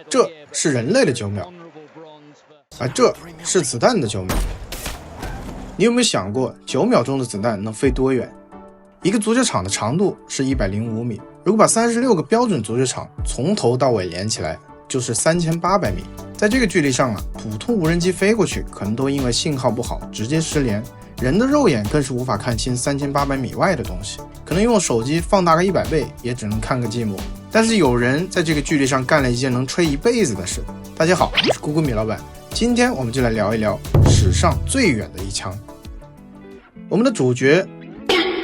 这是人类的9秒，而这是子弹的9秒。你有没有想过9秒钟的子弹能飞多远？一个足球场的长度是105米，如果把36个标准足球场从头到尾连起来，就是3800米。在这个距离上普通无人机飞过去可能都因为信号不好直接失联，人的肉眼更是无法看清3800米外的东西，可能用手机放大个100倍也只能看个寂寞。但是有人在这个距离上干了一件能吹一辈子的事。大家好，我是咕咕米老板，今天我们就来聊一聊史上最远的一枪。我们的主角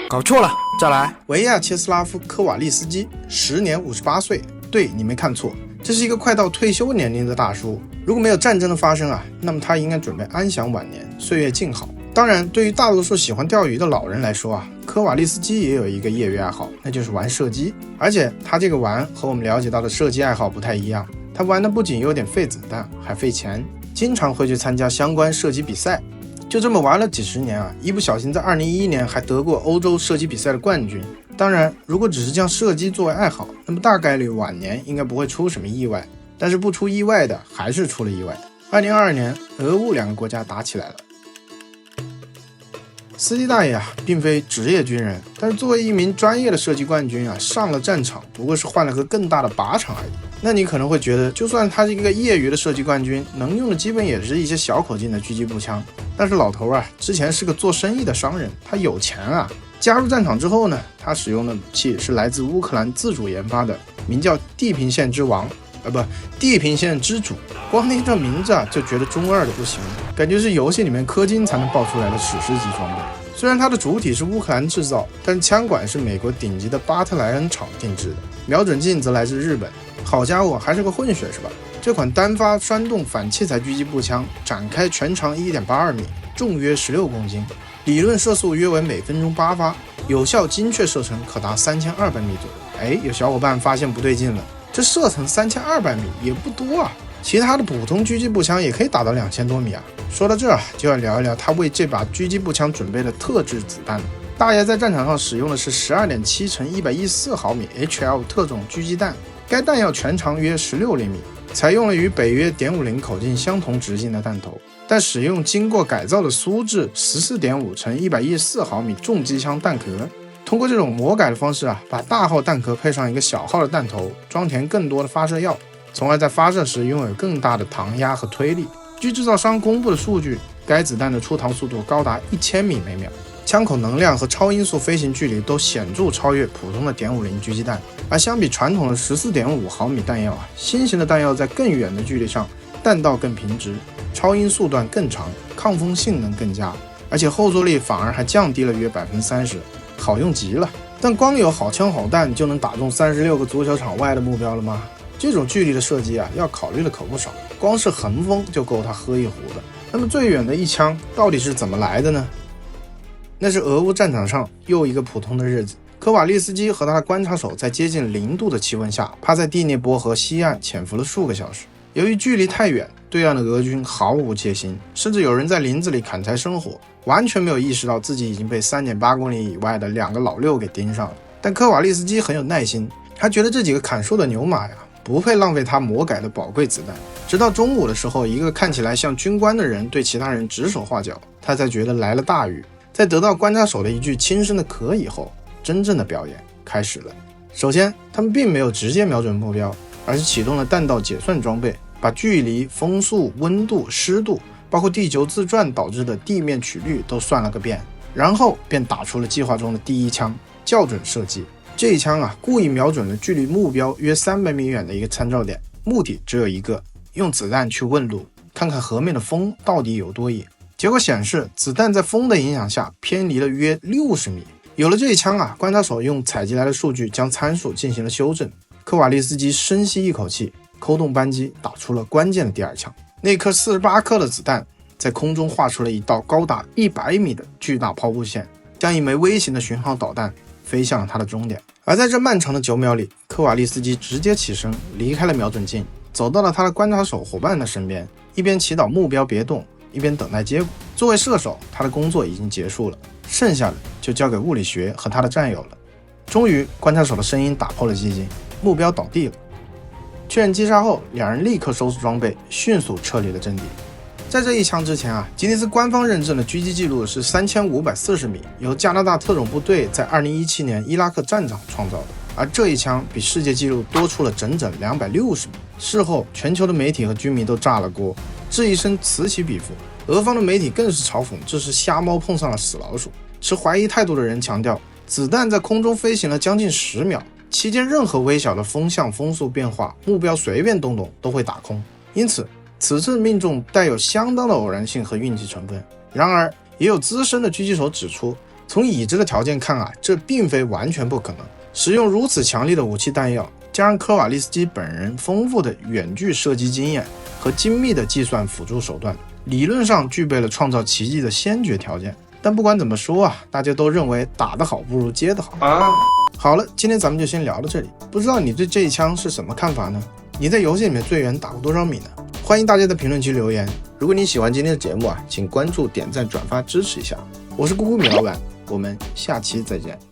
搞错了，再来。维亚切斯拉夫·科瓦利斯基，时年58岁。对，你没看错，这是一个快到退休年龄的大叔。如果没有战争的发生那么他应该准备安享晚年，岁月静好。当然，对于大多数喜欢钓鱼的老人来说科瓦利斯基也有一个业余爱好，那就是玩射击。而且他这个玩和我们了解到的射击爱好不太一样，他玩的不仅有点费子弹，还费钱，经常会去参加相关射击比赛。就这么玩了几十年一不小心在2011年还得过欧洲射击比赛的冠军。当然，如果只是将射击作为爱好，那么大概率晚年应该不会出什么意外。但是不出意外的还是出了意外。2022年，俄乌2个国家打起来了。司机大爷并非职业军人，但是作为一名专业的射击冠军上了战场不过是换了个更大的靶场而已。那你可能会觉得，就算他是一个业余的射击冠军，能用的基本也是一些小口径的狙击步枪。但是老头之前是个做生意的商人，他有钱加入战场之后呢，他使用的武器是来自乌克兰自主研发的，名叫地平线之王地平线之主。光听这名字就觉得中二的不行，感觉是游戏里面氪金才能爆出来的史诗级装备。虽然它的主体是乌克兰制造，但是枪管是美国顶级的巴特莱恩厂定制的，瞄准镜则来自日本。好家伙，还是个混血是吧？这款单发栓动反器材狙击步枪展开全长 1.82 米，重约16公斤，理论射速约为每分钟8发，有效精确射程可达3200米左右。有小伙伴发现不对劲了，这射程3200米也不多其他的普通狙击步枪也可以打到2000多米说到这就要聊一聊他为这把狙击步枪准备的特制子弹了。大爷在战场上使用的是 12.7 乘114毫米 HL 特种狙击弹，该弹药全长约16厘米，采用了与北约.50口径相同直径的弹头，但使用经过改造的苏制 14.5 乘114毫米重机枪弹壳。通过这种魔改的方式把大号弹壳配上一个小号的弹头，装填更多的发射药，从而在发射时拥有更大的膛压和推力。据制造商公布的数据，该子弹的出膛速度高达1000米每秒，枪口能量和超音速飞行距离都显著超越普通的.50狙击弹。而相比传统的 14.5 毫米弹药新型的弹药在更远的距离上弹道更平直，超音速段更长，抗风性能更佳，而且后坐力反而还降低了约 30%， 好用极了。但光有好枪好弹就能打中36个足球场外的目标了吗？这种距离的射击要考虑的可不少，光是横风就够他喝一壶的。那么最远的一枪到底是怎么来的呢？那是俄乌战场上又一个普通的日子，科瓦利斯基和他的观察手在接近0度的气温下，趴在第聂伯河西岸潜伏了数个小时。由于距离太远，对岸的俄军毫无戒心，甚至有人在林子里砍柴生火，完全没有意识到自己已经被3.8公里以外的2个老六给盯上了。但科瓦利斯基很有耐心，他觉得这几个砍树的牛马不会浪费他魔改的宝贵子弹。直到中午的时候，一个看起来像军官的人对其他人指手画脚，他才觉得来了大雨。在得到观察手的一句轻声的可以后，真正的表演开始了。首先，他们并没有直接瞄准目标，而是启动了弹道解算装备，把距离、风速、温度、湿度，包括地球自转导致的地面曲率都算了个遍，然后便打出了计划中的第一枪，校准射击。这一枪故意瞄准了距离目标约300米远的一个参照点，目的只有一个，用子弹去问路，看看河面的风到底有多野。结果显示，子弹在风的影响下偏离了约60米。有了这一枪观察手用采集来的数据将参数进行了修正。科瓦利斯基深吸一口气，扣动扳机，打出了关键的第二枪。那颗48克的子弹在空中画出了一道高达100米的巨大抛物线，将一枚微型的巡航导弹飞向了他的终点。而在这漫长的9秒里，科瓦利斯基直接起身离开了瞄准镜，走到了他的观察手伙伴的身边，一边祈祷目标别动，一边等待结果。作为射手，他的工作已经结束了，剩下的就交给物理学和他的战友了。终于，观察手的声音打破了寂静，目标倒地了。确认击杀后，两人立刻收拾装备，迅速撤离了阵地。在这一枪之前吉尼斯官方认证的狙击记录是3540米，由加拿大特种部队在2017年伊拉克战场创造的，而这一枪比世界纪录多出了整整260米。事后，全球的媒体和军迷都炸了锅，质疑声此起彼伏。俄方的媒体更是嘲讽这是瞎猫碰上了死老鼠。持怀疑态度的人强调，子弹在空中飞行了将近10秒，期间任何微小的风向风速变化，目标随便动动都会打空，因此此次命中带有相当的偶然性和运气成分。然而，也有资深的狙击手指出，从已知的条件看这并非完全不可能。使用如此强力的武器弹药，加上科瓦利斯基本人丰富的远距射击经验和精密的计算辅助手段，理论上具备了创造奇迹的先决条件。但不管怎么说大家都认为打得好不如接得好好了，今天咱们就先聊到这里。不知道你对这一枪是什么看法呢？你在游戏里面最远打过多少米呢？欢迎大家在评论区留言。如果你喜欢今天的节目请关注、点赞、转发支持一下。我是咕咕米老板，我们下期再见。